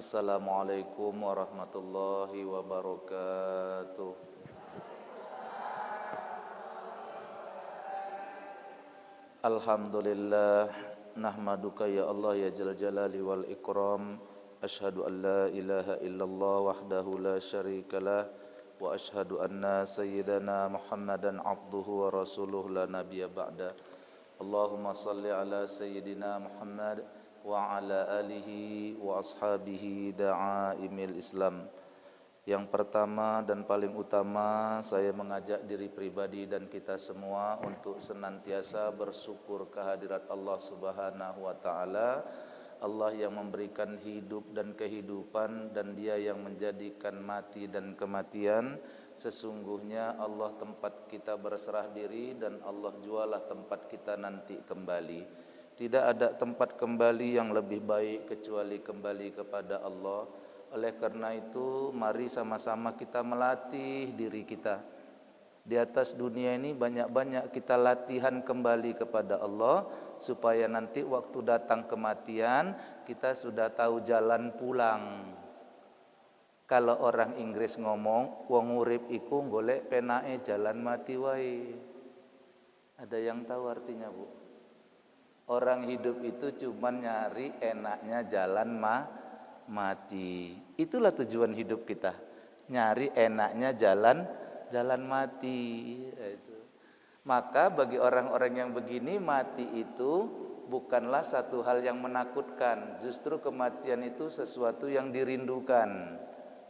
Assalamualaikum warahmatullahi wabarakatuh. Alhamdulillah, nahmaduka ya Allah ya Jal Jalali wal Ikram. Ashhadu an la ilaha illallah wahdahu la syarikalah, wa ashhadu anna sayyidana Muhammadan abduhu wa rasuluh la nabiyya ba'da. Allahumma salli ala sayyidina Muhammad wa ala alihi wa ashabihi da'aimil Islam. Yang pertama dan paling utama, saya mengajak diri pribadi dan kita semua untuk senantiasa bersyukur kehadirat Allah Subhanahu wa taala. Allah yang memberikan hidup dan kehidupan, dan Dia yang menjadikan mati dan kematian. Sesungguhnya Allah tempat kita berserah diri, dan Allah jualah tempat kita nanti kembali. Tidak ada tempat kembali yang lebih baik kecuali kembali kepada Allah. Oleh karena itu, mari sama-sama kita melatih diri kita. Di atas dunia ini banyak-banyak kita latihan kembali kepada Allah, supaya nanti waktu datang kematian kita sudah tahu jalan pulang. Kalau orang Inggris ngomong, wong urip iku golek penae jalan mati wae. Ada yang tahu artinya, Bu? Orang hidup itu cuma nyari enaknya jalan mati. Itulah tujuan hidup kita. Nyari enaknya jalan mati. Itu. Maka bagi orang-orang yang begini, mati itu bukanlah satu hal yang menakutkan. Justru kematian itu sesuatu yang dirindukan.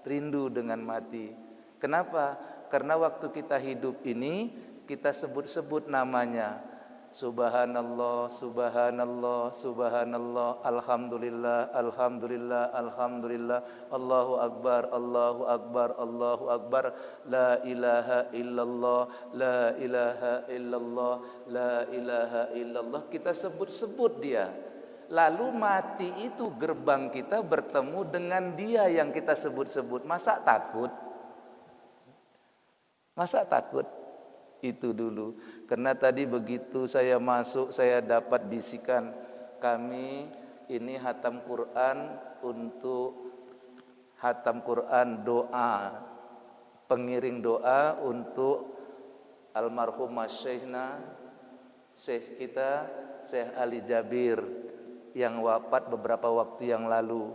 Rindu dengan mati. Kenapa? Karena waktu kita hidup ini, kita sebut-sebut namanya. Subhanallah, subhanallah, subhanallah, alhamdulillah, alhamdulillah, alhamdulillah, Allahu akbar, Allahu akbar, Allahu akbar, la ilaha illallah, la ilaha illallah, la ilaha illallah. Kita sebut-sebut dia. Lalu mati itu gerbang kita bertemu dengan Dia yang kita sebut-sebut. Masa takut? Masa takut? Itu dulu. Karena tadi begitu saya masuk, saya dapat bisikan, kami ini hatam Quran untuk hatam Quran doa, pengiring doa untuk almarhum Syekhna, Syekh kita, Syekh Ali Jabir, yang wafat beberapa waktu yang lalu.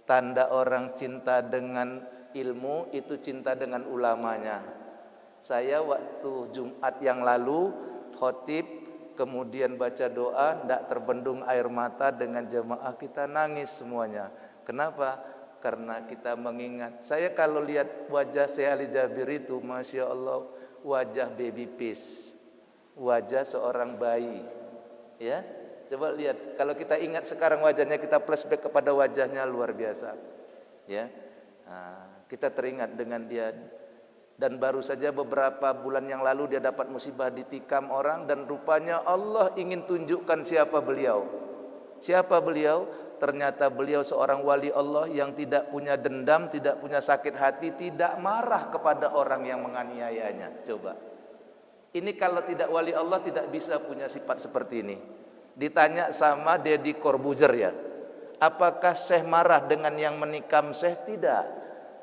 Tanda orang cinta dengan ilmu itu cinta dengan ulamanya. Saya waktu Jumat yang lalu khotib, kemudian baca doa, tidak terbendung air mata dengan jemaah kita, nangis semuanya. Kenapa? Karena kita mengingat. Saya kalau lihat wajah Syekh Ali Jabir itu, Masya Allah, wajah baby face, wajah seorang bayi. Ya, coba lihat. Kalau kita ingat sekarang wajahnya, kita flashback kepada wajahnya, luar biasa. Ya, kita teringat dengan dia. Dan baru saja beberapa bulan yang lalu dia dapat musibah ditikam orang, dan rupanya Allah ingin tunjukkan siapa beliau. Siapa beliau? Ternyata beliau seorang wali Allah yang tidak punya dendam, tidak punya sakit hati, tidak marah kepada orang yang menganiayanya. Coba. Ini kalau tidak wali Allah tidak bisa punya sifat seperti ini. Ditanya sama Deddy Corbuzier ya, apakah Syekh marah dengan yang menikam Syekh? Tidak.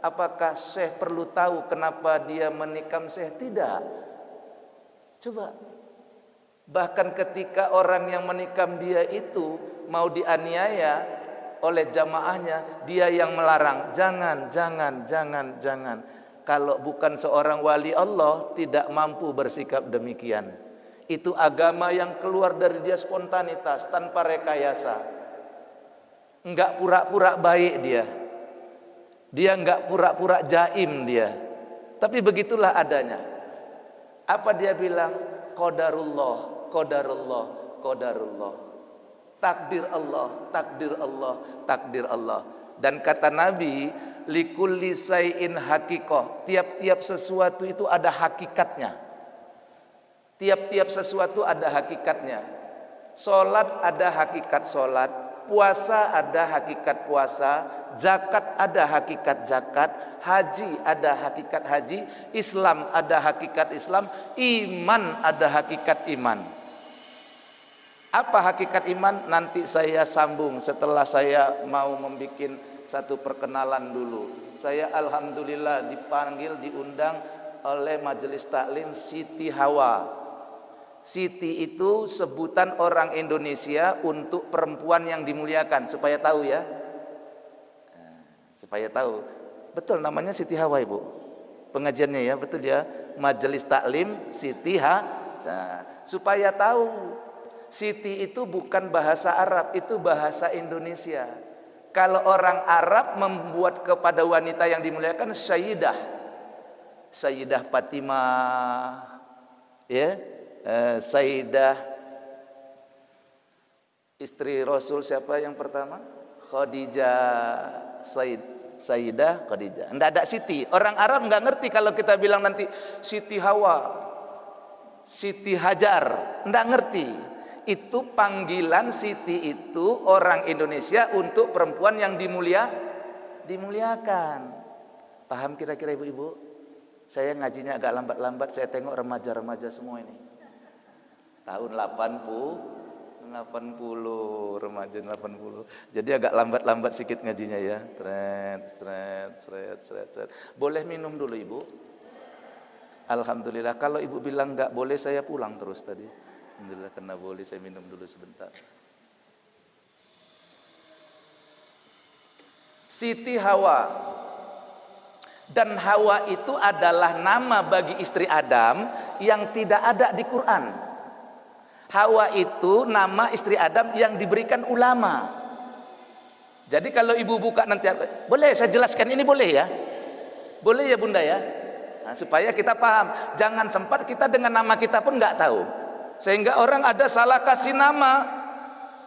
Apakah Syekh perlu tahu kenapa dia menikam Syekh? Tidak. Coba. Bahkan ketika orang yang menikam dia itu mau dianiaya oleh jamaahnya, dia yang melarang. Jangan, jangan, jangan, jangan. Kalau bukan seorang wali Allah, tidak mampu bersikap demikian. Itu agama yang keluar dari dia spontanitas, tanpa rekayasa. Enggak pura-pura baik dia. Dia enggak pura-pura jaim dia. Tapi begitulah adanya. Apa dia bilang? Qadarullah, qadarullah, qadarullah. Takdir Allah, takdir Allah, takdir Allah. Dan kata Nabi, likulli say'in haqiqah. Tiap-tiap sesuatu itu ada hakikatnya. Tiap-tiap sesuatu ada hakikatnya. Salat ada hakikat salat, puasa ada hakikat puasa, zakat ada hakikat zakat, haji ada hakikat haji, Islam ada hakikat Islam, iman ada hakikat iman. Apa hakikat iman? Nanti saya sambung setelah saya mau membuat satu perkenalan dulu. Saya alhamdulillah dipanggil, diundang oleh Majelis Taklim Siti Hawa. Siti itu sebutan orang Indonesia untuk perempuan yang dimuliakan, supaya tahu ya. Supaya tahu. Betul namanya Siti Hawa, Ibu. Pengajiannya ya, betul ya. Majelis Taklim Siti Hawa. Supaya tahu, Siti itu bukan bahasa Arab, itu bahasa Indonesia. Kalau orang Arab membuat kepada wanita yang dimuliakan Sayyidah, Sayyidah Fatimah, ya, Sayyidah. Istri Rasul siapa yang pertama? Khadijah, Sayyidah Khadijah. Enggak ada Siti. Orang Arab enggak ngerti kalau kita bilang nanti Siti Hawa, Siti Hajar, enggak ngerti. Itu panggilan Siti itu orang Indonesia untuk perempuan yang dimuliakan. Paham kira-kira ibu-ibu? Saya ngajinya agak lambat-lambat, saya tengok remaja-remaja semua ini. Tahun 80, remaja 80. Jadi agak lambat-lambat sedikit ngajinya ya. Sret. Boleh minum dulu ibu? Alhamdulillah. Kalau ibu bilang enggak boleh, saya pulang terus tadi. Alhamdulillah karena boleh, saya minum dulu sebentar. Siti Hawa. Dan Hawa itu adalah nama bagi istri Adam yang tidak ada di Quran. Hawa itu nama istri Adam yang diberikan ulama. Jadi kalau ibu buka nanti, boleh saya jelaskan ini, boleh ya? Boleh ya bunda ya? Nah, supaya kita paham. Jangan sempat kita dengan nama kita pun nggak tahu. Sehingga orang ada salah kasih nama.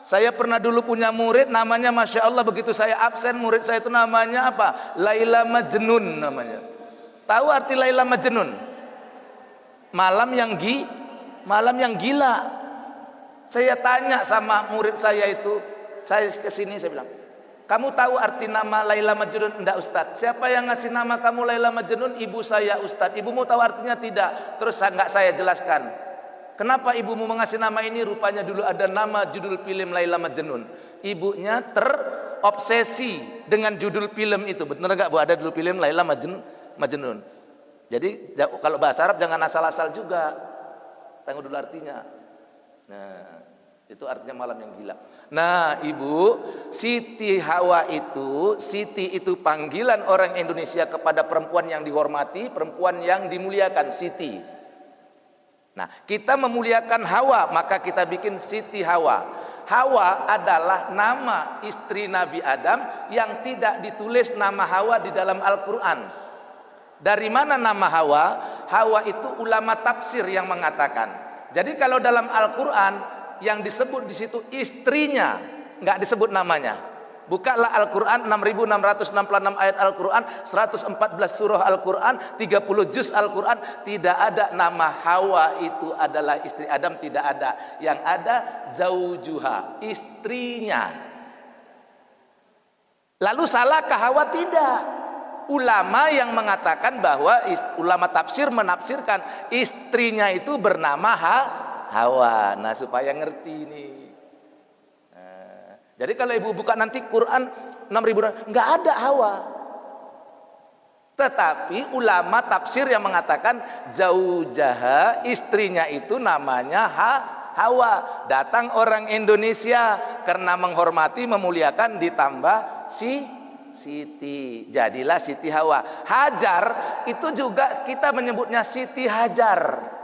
Saya pernah dulu punya murid namanya Masya Allah, begitu saya absen murid saya itu namanya apa? Laila Majnun namanya. Tahu arti Laila Majnun? Malam yang gila. Saya tanya sama murid saya itu, saya kesini saya bilang, kamu tahu arti nama Laila Majnun? Enggak Ustaz. Siapa yang ngasih nama kamu Laila Majnun? Ibu saya Ustaz. Ibumu tahu artinya? Tidak. Terus enggak saya jelaskan. Kenapa ibumu mengasih nama ini? Rupanya dulu ada nama judul film Laila Majnun. Ibunya terobsesi dengan judul film itu. Benar enggak Bu, ada judul film Laila Majnun. Jadi kalau bahasa Arab jangan asal-asal juga. Tengok dulu artinya. Nah, itu artinya malam yang gila. Nah, Ibu, Siti Hawa itu, Siti itu panggilan orang Indonesia kepada perempuan yang dihormati, perempuan yang dimuliakan, Siti. Nah, kita memuliakan Hawa, maka kita bikin Siti Hawa. Hawa adalah nama istri Nabi Adam yang tidak ditulis nama Hawa di dalam Al-Quran. Dari mana nama Hawa? Hawa itu ulama tafsir yang mengatakan. Jadi kalau dalam Al-Quran yang disebut di situ istrinya, nggak disebut namanya. Bukalah Al-Quran, 6.666 ayat Al-Quran, 114 surah Al-Quran, 30 juz Al-Quran. Tidak ada nama Hawa itu adalah istri Adam, tidak ada. Yang ada zaujuha, istrinya. Lalu salahkah Hawa? Tidak. Ulama yang mengatakan bahwa ulama tafsir menafsirkan istrinya itu bernama Hawa. Nah, supaya ngerti ini. Jadi kalau ibu buka nanti Quran 6.000, enggak ada Hawa. Tetapi ulama tafsir yang mengatakan zaujaha, istrinya itu namanya Hawa. Datang orang Indonesia karena menghormati, memuliakan, ditambah Siti. Jadilah Siti Hawa. Hajar itu juga kita menyebutnya Siti Hajar.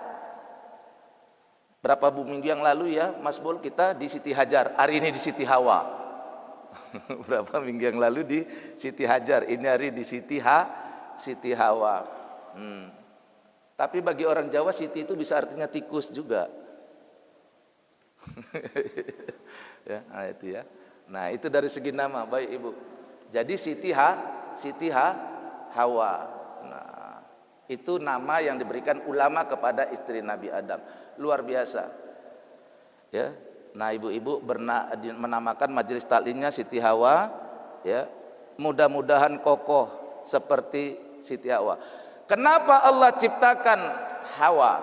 Berapa minggu yang lalu ya Mas Bol, kita di Siti Hajar. Hari ini di Siti Hawa. Berapa minggu yang lalu di Siti Hajar. Ini hari di Siti Hawa. Tapi bagi orang Jawa Siti itu bisa artinya tikus juga. Ya, nah itu ya. Nah, itu dari segi nama. Baik Ibu. Jadi Siti Hawa. Nah, itu nama yang diberikan ulama kepada istri Nabi Adam. Luar biasa. Ya. Nah, ibu-ibu menamakan majelis taklimnya Siti Hawa, ya. Mudah-mudahan kokoh seperti Siti Hawa. Kenapa Allah ciptakan Hawa?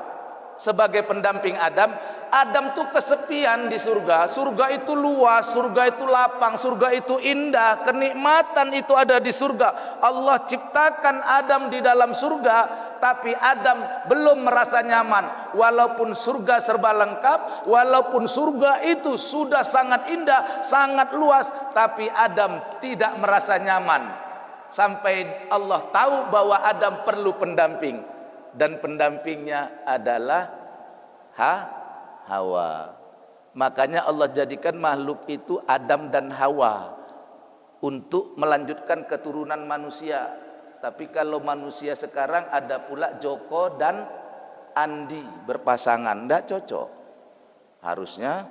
sebagai pendamping Adam. Adam tuh kesepian di surga. Surga itu luas, surga itu lapang, surga itu indah, kenikmatan itu ada di surga. Allah ciptakan Adam di dalam surga, tapi Adam belum merasa nyaman. Walaupun surga serba lengkap, walaupun surga itu sudah sangat indah, sangat luas, tapi Adam tidak merasa nyaman. Sampai Allah tahu bahwa Adam perlu pendamping, dan pendampingnya adalah Hawa. Makanya Allah jadikan makhluk itu Adam dan Hawa untuk melanjutkan keturunan manusia. Tapi kalau manusia sekarang ada pula Joko dan Andi berpasangan, tidak cocok. Harusnya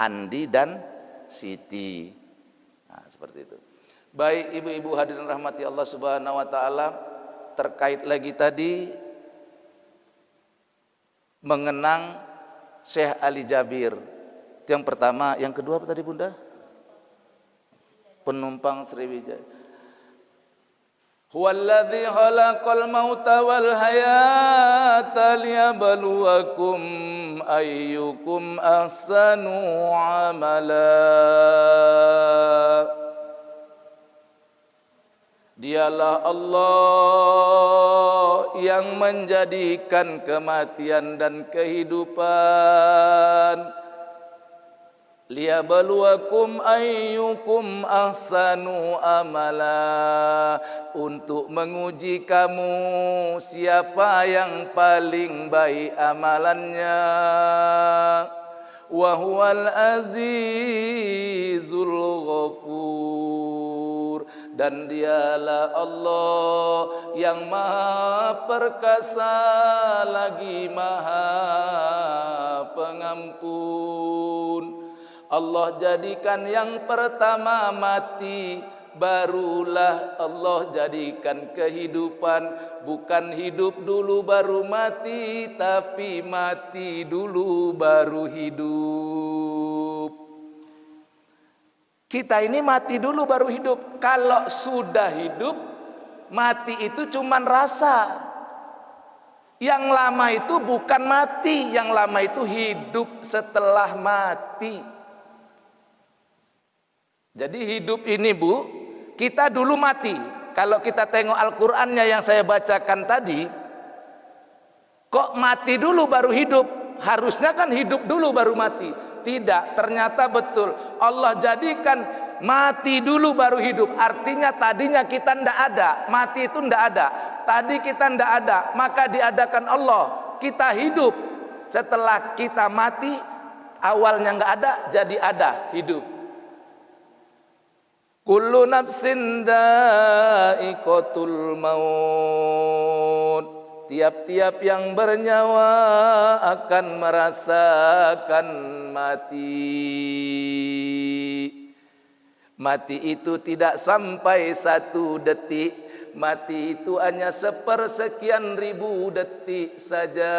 Andi dan Siti. Nah, seperti itu. Baik ibu-ibu hadirin rahmati Allah Subhanahu wa taala, terkait lagi tadi mengenang Syekh Ali Jabir. Itu yang pertama, yang kedua apa tadi Bunda? Penumpang Sriwijaya. Huwallazi khalaqal mauta wal hayata liyabluwakum ayyukum ahsanu amala. Dialah Allah yang menjadikan kematian dan kehidupan. Liyabluwakum ayyukum ahsanu amala, untuk menguji kamu siapa yang paling baik amalannya. Wa huwal azizul ghafur, dan dialah Allah yang maha perkasa lagi maha pengampun. Allah jadikan yang pertama mati, barulah Allah jadikan kehidupan. Bukan hidup dulu baru mati, tapi mati dulu baru hidup. Kita ini mati dulu baru hidup. Kalau sudah hidup, mati itu cuman rasa. Yang lama itu bukan mati, yang lama itu hidup setelah mati. Jadi hidup ini Bu, kita dulu mati. Kalau kita tengok Al-Qur'annya yang saya bacakan tadi, kok mati dulu baru hidup? Harusnya kan hidup dulu baru mati. Tidak, ternyata betul. Allah jadikan mati dulu baru hidup. Artinya tadinya kita tidak ada, mati itu tidak ada. Tadi kita tidak ada, maka diadakan Allah. Kita hidup setelah kita mati, awalnya nggak ada, jadi ada, hidup. Kullu nafsin dha'iqatul maut. Tiap-tiap yang bernyawa akan merasakan mati. Mati itu tidak sampai 1 detik. Mati itu hanya sepersekian ribu detik saja.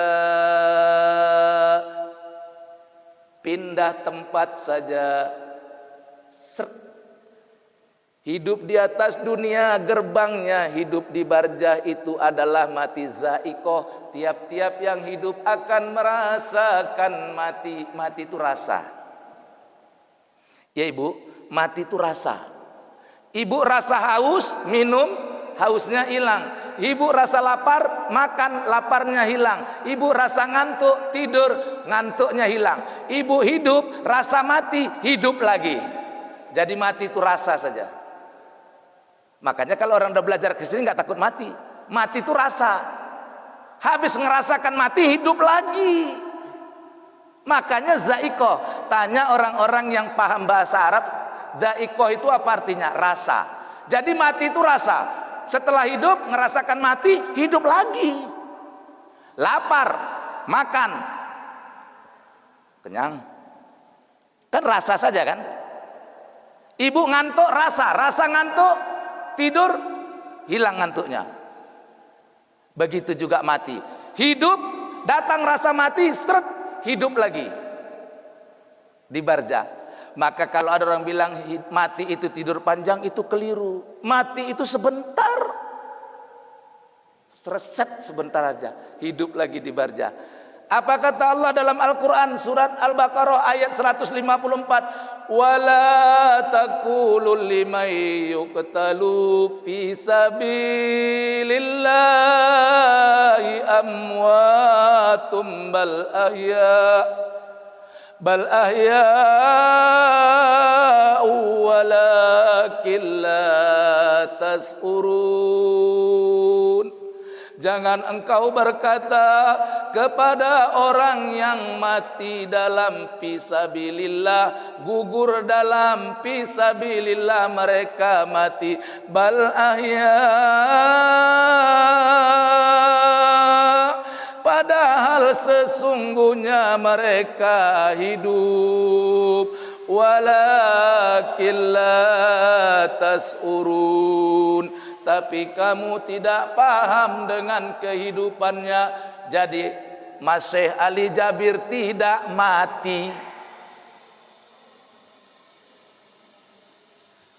Pindah tempat saja. Hidup di atas dunia, gerbangnya hidup di barzah itu adalah mati za'iqah. Tiap-tiap yang hidup akan merasakan mati. Mati itu rasa. Ya Ibu, mati itu rasa. Ibu rasa haus, minum, hausnya hilang. Ibu rasa lapar, makan, laparnya hilang. Ibu rasa ngantuk, tidur, ngantuknya hilang. Ibu hidup, rasa mati, hidup lagi. Jadi mati itu rasa saja. Makanya kalau orang udah belajar ke sini nggak takut mati. Mati itu rasa. Habis ngerasakan mati, hidup lagi. Makanya za'iqah. Tanya orang-orang yang paham bahasa Arab, za'iqah itu apa artinya? Rasa. Jadi mati itu rasa. Setelah hidup, ngerasakan mati, hidup lagi. Lapar, makan, kenyang. Kan rasa saja kan? Ibu ngantuk, rasa ngantuk. Tidur, hilang ngantuknya. Begitu juga mati. Hidup, datang rasa mati, seret, hidup lagi. Di barzah. Maka kalau ada orang bilang mati itu tidur panjang, itu keliru. Mati itu sebentar. Streset sebentar aja. Hidup lagi di barzah. Apa kata Allah dalam Al-Quran surat Al-Baqarah ayat 154? Wala taqulu liman yuqtalu fi sabilillahi amwatum bal ahya walakin la tasurun. Jangan engkau berkata kepada orang yang mati dalam fisabilillah, gugur dalam fisabilillah mereka mati, bal ahya, padahal sesungguhnya mereka hidup, walakin la tasurun, tapi kamu tidak paham dengan kehidupannya. Jadi Masih Ali Jabir tidak mati.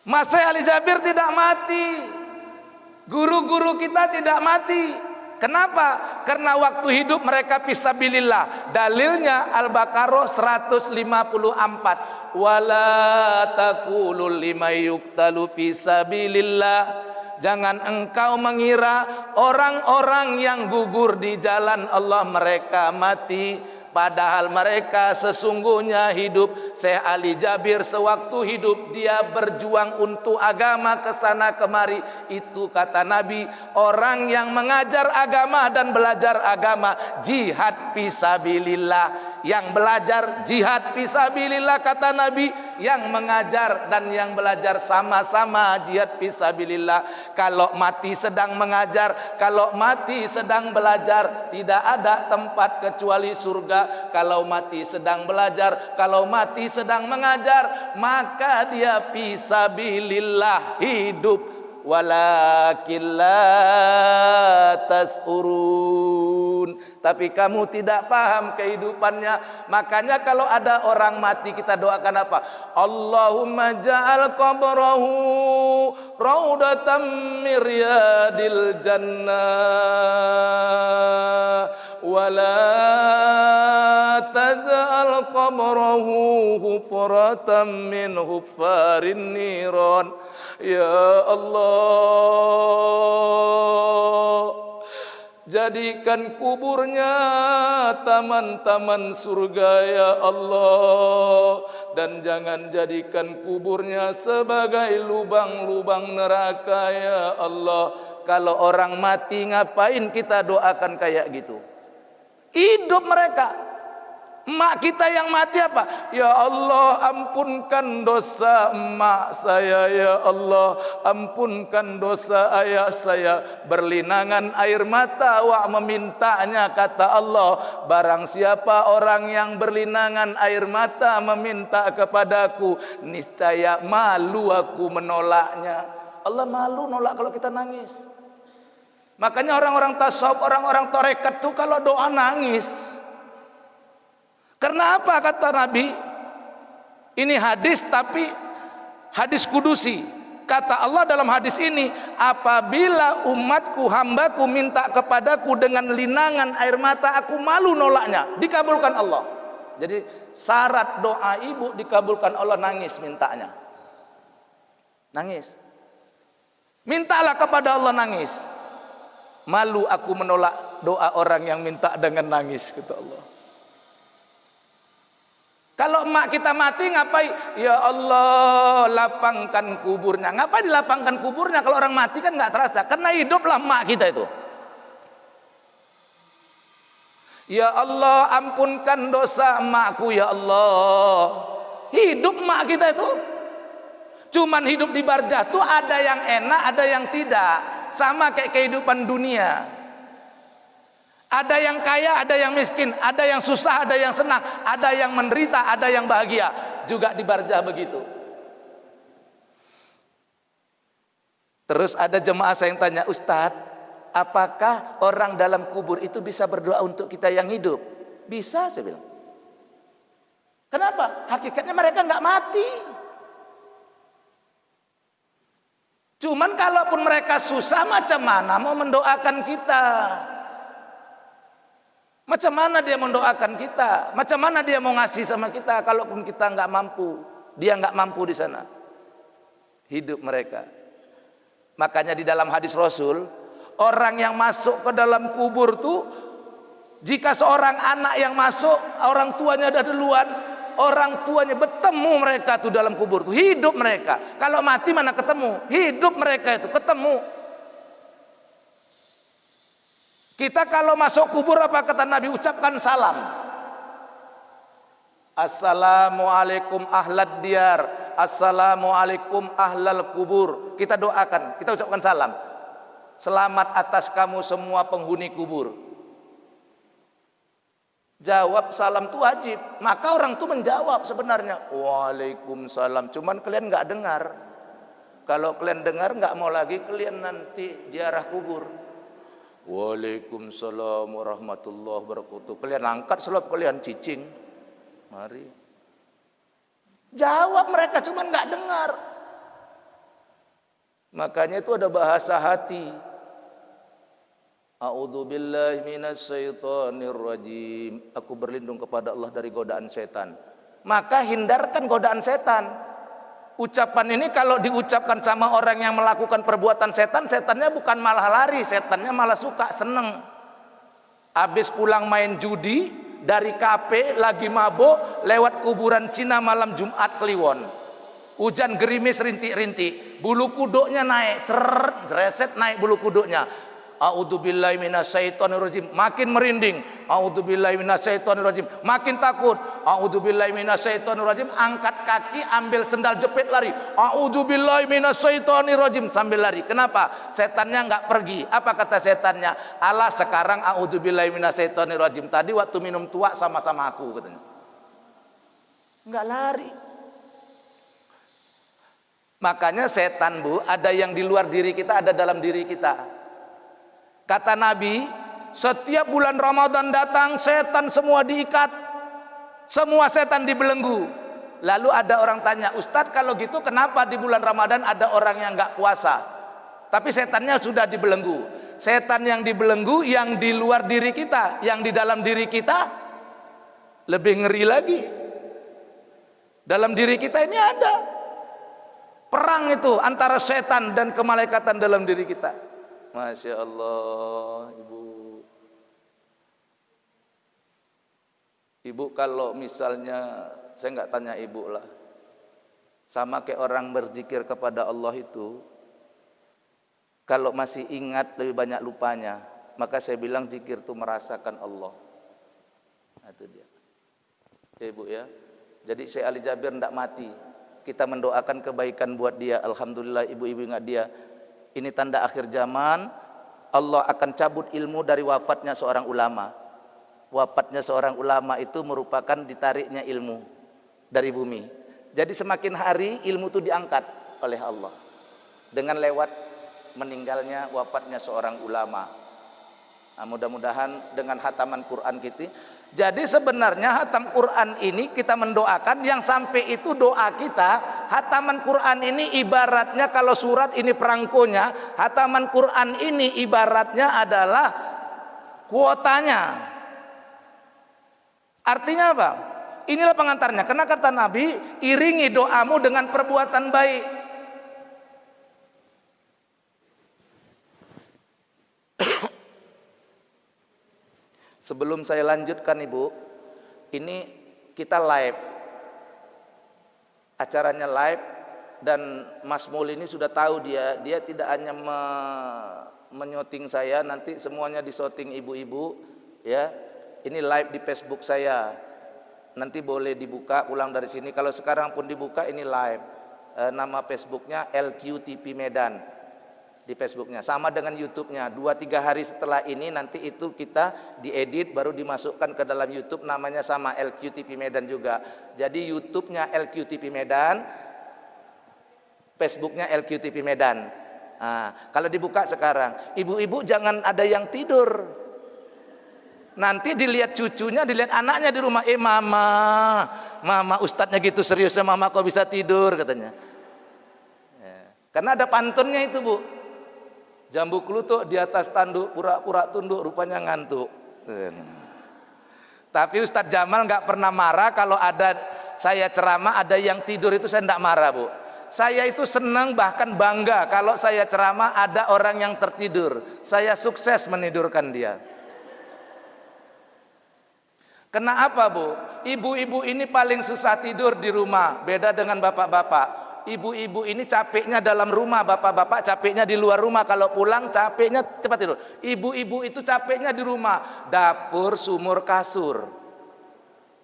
Masih Ali Jabir tidak mati. Guru-guru kita tidak mati. Kenapa? Karena waktu hidup mereka fisabilillah. Dalilnya Al-Baqarah 154. Wala taqulul liman yuqtalu fisabilillah. Jangan engkau mengira orang-orang yang gugur di jalan Allah mereka mati, padahal mereka sesungguhnya hidup. Syekh Ali Jabir sewaktu hidup dia berjuang untuk agama kesana kemari. Itu kata Nabi, orang yang mengajar agama dan belajar agama jihad fisabilillah. Yang belajar jihad fisabilillah kata Nabi, yang mengajar dan yang belajar sama-sama jihad fisabilillah. Kalau mati sedang mengajar, kalau mati sedang belajar, tidak ada tempat kecuali surga. Kalau mati sedang belajar, kalau mati sedang mengajar, maka dia fisabilillah hidup. Walakin la tasurun, tapi kamu tidak paham kehidupannya. Makanya kalau ada orang mati kita doakan apa? Allahumma ja'al qabrahu raudatan min riyadil jannah wala taj'al qabrahu hufratan min huffarin niran. Ya Allah, jadikan kuburnya taman-taman surga ya Allah, dan jangan jadikan kuburnya sebagai lubang-lubang neraka ya Allah. Kalau orang mati ngapain kita doakan kayak gitu? Hidup mereka. Emak kita yang mati apa? Ya Allah, ampunkan dosa emak saya ya Allah, ampunkan dosa ayah saya. Berlinangan air mata wak memintanya, kata Allah, barang siapa orang yang berlinangan air mata meminta kepadaku, niscaya malu aku menolaknya. Allah malu nolak kalau kita nangis. Makanya orang-orang tasawuf, orang-orang tarekat tuh kalau doa nangis. Karena apa kata Nabi? Ini hadis tapi hadis kudusi. Kata Allah dalam hadis ini, apabila umatku, hambaku minta kepadaku dengan linangan air mata, aku malu nolaknya. Dikabulkan Allah. Jadi syarat doa ibu dikabulkan Allah, nangis mintanya. Nangis. Mintalah kepada Allah nangis. Malu aku menolak doa orang yang minta dengan nangis, kata Allah. Kalau emak kita mati ngapain? Ya Allah, lapangkan kuburnya. Ngapain dilapangkan kuburnya? Kalau orang mati kan nggak terasa. Karena hiduplah emak kita itu. Ya Allah, ampunkan dosa emakku ya Allah. Hidup emak kita itu. Cuman hidup di barjah tuh ada yang enak, ada yang tidak. Sama kayak kehidupan dunia. Ada yang kaya, ada yang miskin, ada yang susah, ada yang senang, ada yang menderita, ada yang bahagia. Juga di barjah begitu. Terus ada jemaah saya yang tanya, Ustadz, apakah orang dalam kubur itu bisa berdoa untuk kita yang hidup? Bisa, saya bilang. Kenapa? Hakikatnya mereka nggak mati. Cuman kalaupun mereka susah, macam mana mau mendoakan kita? Macam mana dia mendoakan kita? Macam mana dia mau ngasih sama kita kalaupun kita nggak mampu? Dia nggak mampu di sana. Hidup mereka. Makanya di dalam hadis Rasul, orang yang masuk ke dalam kubur tuh, jika seorang anak yang masuk, orang tuanya ada duluan, orang tuanya bertemu mereka tuh dalam kubur tuh, hidup mereka. Kalau mati mana ketemu? Hidup mereka itu ketemu. Kita kalau masuk kubur apa kata Nabi? Ucapkan salam. Assalamualaikum ahlad diyar, assalamualaikum ahlal kubur. Kita doakan, kita ucapkan salam. Selamat atas kamu semua penghuni kubur. Jawab salam itu wajib. Maka orang itu menjawab sebenarnya, waalaikumsalam. Cuman kalian nggak dengar. Kalau kalian dengar nggak mau lagi kalian nanti ziarah kubur. Waalaikumsalam warahmatullahi wabarakatuh. Kalian angkat selop kalian cicing. Mari. Jawab mereka cuman nggak dengar. Makanya itu ada bahasa hati. A'udzubillahi minasyaitonirrajim. Aku berlindung kepada Allah dari godaan setan. Maka hindarkan godaan setan. Ucapan ini kalau diucapkan sama orang yang melakukan perbuatan setan, setannya bukan malah lari, setannya malah suka, seneng. Habis pulang main judi, dari kafe lagi mabuk, lewat kuburan Cina malam Jumat Kliwon. Hujan gerimis rintik-rintik, bulu kuduknya naik, reset naik bulu kuduknya. A'udzubillahi minasyaitonirrajim, makin merinding. A'udzubillahi minasyaitonirrajim, makin takut. A'udzubillahi minasyaitonirrajim, angkat kaki, ambil sendal jepit lari. A'udzubillahi minasyaitonirrajim sambil lari. Kenapa? Setannya enggak pergi. Apa kata setannya? Alah sekarang a'udzubillahi minasyaitonirrajim. Tadi waktu minum tua sama-sama aku katanya. Enggak lari. Makanya setan, Bu, ada yang di luar diri kita, ada dalam diri kita. Kata Nabi, setiap bulan Ramadan datang, setan semua diikat. Semua setan dibelenggu. Lalu ada orang tanya, Ustadz kalau gitu kenapa di bulan Ramadan ada orang yang enggak puasa? Tapi setannya sudah dibelenggu. Setan yang dibelenggu, yang di luar diri kita, yang di dalam diri kita, lebih ngeri lagi. Dalam diri kita ini ada perang itu antara setan dan kemalaikatan dalam diri kita. Masya Allah, Ibu. Ibu kalau misalnya, saya nggak tanya Ibu lah, sama kayak orang berzikir kepada Allah itu, kalau masih ingat lebih banyak lupanya, maka saya bilang zikir itu merasakan Allah. Nah, itu dia. Ibu ya. Jadi Syekh Ali Jabir tidak mati. Kita mendoakan kebaikan buat dia. Alhamdulillah ibu-ibu ingat dia. Ini tanda akhir zaman. Allah akan cabut ilmu dari wafatnya seorang ulama. Wafatnya seorang ulama itu merupakan ditariknya ilmu dari bumi. Jadi semakin hari ilmu itu diangkat oleh Allah. Dengan lewat meninggalnya wafatnya seorang ulama. Nah, mudah-mudahan dengan hataman Quran kita. Jadi sebenarnya hatam Quran ini kita mendoakan, yang sampai itu doa kita. Hataman Quran ini ibaratnya, kalau surat ini perangkonya, hataman Quran ini ibaratnya adalah kuotanya. Artinya apa? Inilah pengantarnya. Karena kata Nabi, iringi doamu dengan perbuatan baik. Sebelum saya lanjutkan Ibu, ini kita live. Acaranya live dan Mas Mul ini sudah tahu dia tidak hanya menyoting saya, nanti semuanya disoting ibu-ibu ya. Ini live di Facebook saya. Nanti boleh dibuka pulang dari sini. Kalau sekarang pun dibuka ini live. Nama Facebooknya LQTP Medan. Di Facebooknya sama dengan YouTube-nya. 2-3 hari setelah ini nanti itu kita diedit baru dimasukkan ke dalam YouTube, namanya sama LQTP Medan juga. Jadi YouTube-nya LQTP Medan, Facebook-nya LQTP Medan. Nah, kalau dibuka sekarang, ibu-ibu jangan ada yang tidur. Nanti dilihat cucunya, dilihat anaknya di rumah. Mama ustadznya gitu seriusnya, mama kok bisa tidur katanya. Ya. Karena ada pantunnya itu, Bu. Jambu kluthuk di atas tanduk, pura-pura tunduk, rupanya ngantuk. Tapi Ustadz Jamal nggak pernah marah kalau ada saya ceramah ada yang tidur, itu saya nggak marah, Bu. Saya itu senang bahkan bangga kalau saya ceramah ada orang yang tertidur. Saya sukses menidurkan dia. Kenapa, Bu? Ibu-ibu ini paling susah tidur di rumah, beda dengan bapak-bapak. Ibu-ibu ini capeknya dalam rumah, bapak-bapak capeknya di luar rumah. Kalau pulang capeknya cepat tidur. Ibu-ibu itu capeknya di rumah, dapur, sumur, kasur.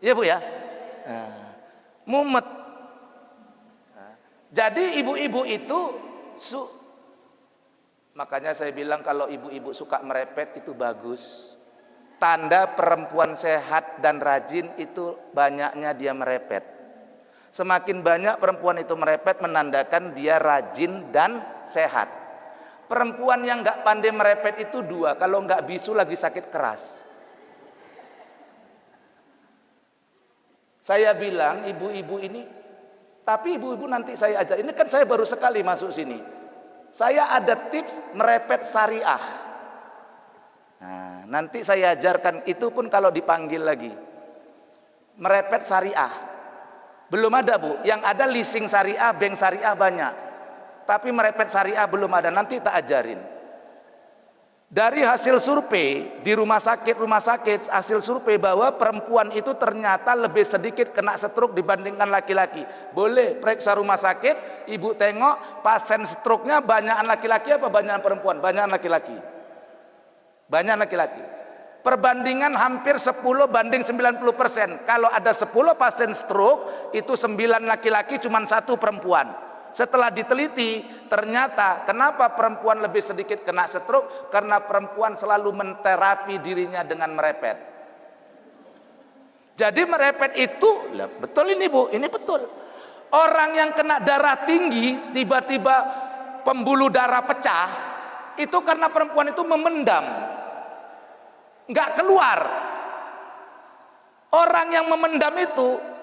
Iya, Bu ya? Mumet. Jadi ibu-ibu itu makanya saya bilang kalau ibu-ibu suka merepet itu bagus. Tanda perempuan sehat dan rajin itu banyaknya dia merepet. Semakin banyak perempuan itu merepet menandakan dia rajin dan sehat. Perempuan yang nggak pandai merepet itu dua, kalau nggak bisu lagi sakit keras. Saya bilang ibu-ibu ini, tapi ibu-ibu nanti saya ajar. Ini kan saya baru sekali masuk sini. Saya ada tips merepet syariah. Nah, nanti saya ajarkan, itu pun kalau dipanggil lagi. Merepet syariah. Belum ada, Bu. Yang ada leasing syariah, bank syariah banyak. Tapi merepet syariah belum ada. Nanti tak ajarin. Dari hasil survei di rumah sakit, hasil survei bahwa perempuan itu ternyata lebih sedikit kena stroke dibandingkan laki-laki. Boleh periksa rumah sakit, ibu tengok pasien stroke-nya banyakan laki-laki apa banyakan perempuan? Banyakan laki-laki. Banyak laki-laki. Perbandingan hampir 10 banding 90%. Kalau ada 10 pasien stroke, itu 9 laki-laki, cuma 1 perempuan. Setelah diteliti, ternyata kenapa perempuan lebih sedikit kena stroke? Karena perempuan selalu menterapi dirinya dengan merepet. Jadi merepet itu, betul ini, Bu, ini betul. Orang yang kena darah tinggi, tiba-tiba pembuluh darah pecah, itu karena perempuan itu memendam. Nggak keluar. Orang yang memendam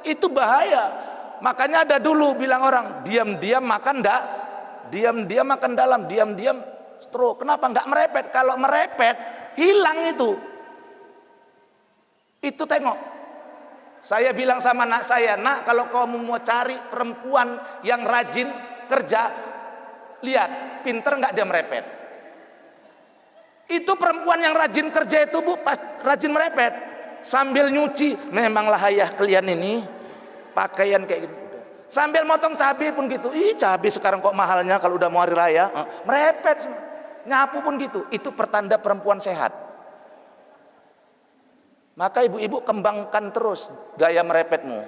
itu bahaya. Makanya ada dulu bilang orang, diam-diam makan enggak, diam-diam makan dalam, diam-diam stroke. Kenapa nggak merepet? Kalau merepet hilang itu. Itu tengok. Saya bilang sama anak saya, nak, kalau kamu mau cari perempuan yang rajin kerja, lihat pinter nggak dia merepet. Itu perempuan yang rajin kerja itu, Bu, pas rajin merepet sambil nyuci. Memanglah ayah kalian ini pakaian kayak gitu. Sambil motong cabai pun gitu. Ih, cabai sekarang kok mahalnya kalau udah mau hari raya. Merepet. Nyapu pun gitu. Itu pertanda perempuan sehat. Maka ibu-ibu kembangkan terus gaya merepetmu.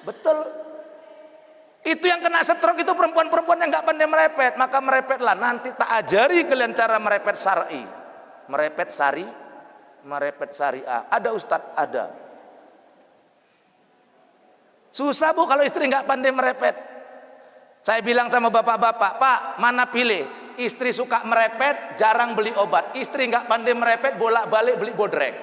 Betul. Itu yang kena stroke itu perempuan-perempuan yang nggak pandai merepet. Maka merepetlah. Nanti tak ajari kalian cara merepet syar'i. Merepet syariah. Ada Ustadz? Ada. Susah, Bu, kalau istri nggak pandai merepet. Saya bilang sama bapak-bapak, Pak, mana pilih? Istri suka merepet, jarang beli obat. Istri nggak pandai merepet, bolak-balik beli bodrek.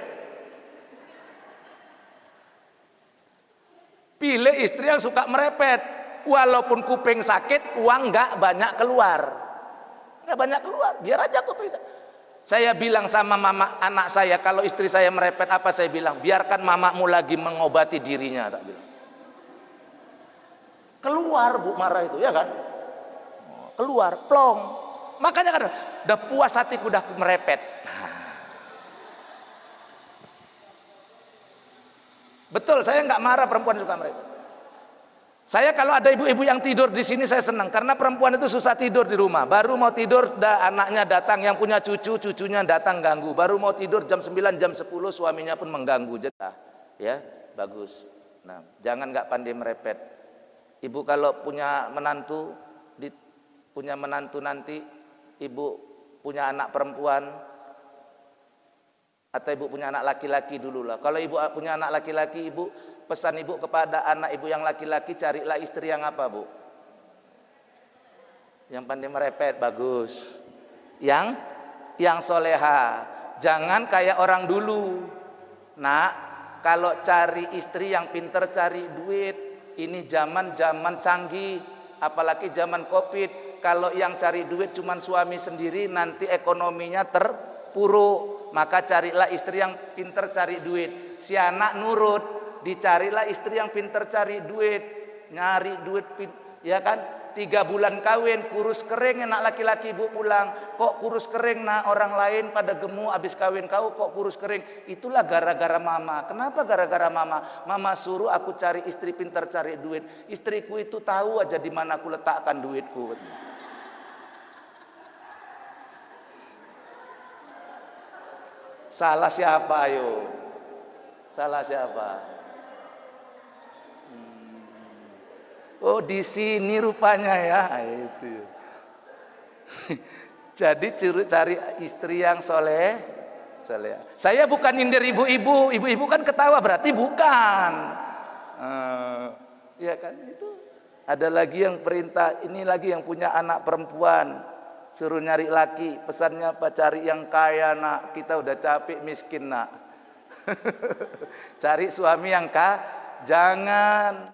Pilih istri yang suka merepet. Walaupun kuping sakit, uang nggak banyak keluar. Nggak banyak keluar, biar aja kuping. Saya bilang sama mama anak saya, kalau istri saya merepet apa saya bilang? Biarkan mamamu lagi mengobati dirinya, tak bilang. Keluar, Bu, marah itu, ya kan? Keluar, plong. Makanya kan, udah puas hatiku, udah merepet. Betul, saya nggak marah perempuan suka merepet. Saya kalau ada ibu-ibu yang tidur di sini saya senang, karena perempuan itu susah tidur di rumah. Baru mau tidur, anaknya datang, yang punya cucu, cucunya datang ganggu. Baru mau tidur jam 9, jam 10 suaminya pun mengganggu. Jadi, ya, bagus. Nah, jangan nggak pandai merepet. Ibu kalau punya menantu nanti, ibu punya anak perempuan atau ibu punya anak laki-laki dulu lah. Kalau ibu punya anak laki-laki, ibu pesan ibu kepada anak ibu yang laki-laki, carilah istri yang apa, Bu? Yang pandai merepet, bagus. Yang soleha. Jangan kayak orang dulu. Nah, kalau cari istri yang pinter, cari duit. Ini zaman canggih, apalagi zaman Covid. Kalau yang cari duit cuman suami sendiri, nanti ekonominya puro, maka carilah istri yang pinter cari duit. Si anak nurut, dicarilah istri yang pinter cari duit, nyari duit, ya kan? 3 bulan kawin, kurus kering, enak laki-laki ibu pulang. Kok kurus kering, nah orang lain pada gemuk habis kawin, kau kok kurus kering? Itulah gara-gara mama. Kenapa gara-gara mama? Mama suruh aku cari istri pintar cari duit. Istriku itu tahu aja di mana aku letakkan duitku. Salah siapa ayo? Salah siapa? Oh, di sini rupanya ya, itu. Jadi cari istri yang soleh. Saya bukan nyindir ibu-ibu. Ibu-ibu kan ketawa, berarti bukan. Ya kan itu. Ada lagi yang perintah, ini lagi yang punya anak perempuan, suruh nyari laki. Pesannya apa? Cari yang kaya, nak. Kita udah capek miskin, nak. Cari suami yang kaya. Jangan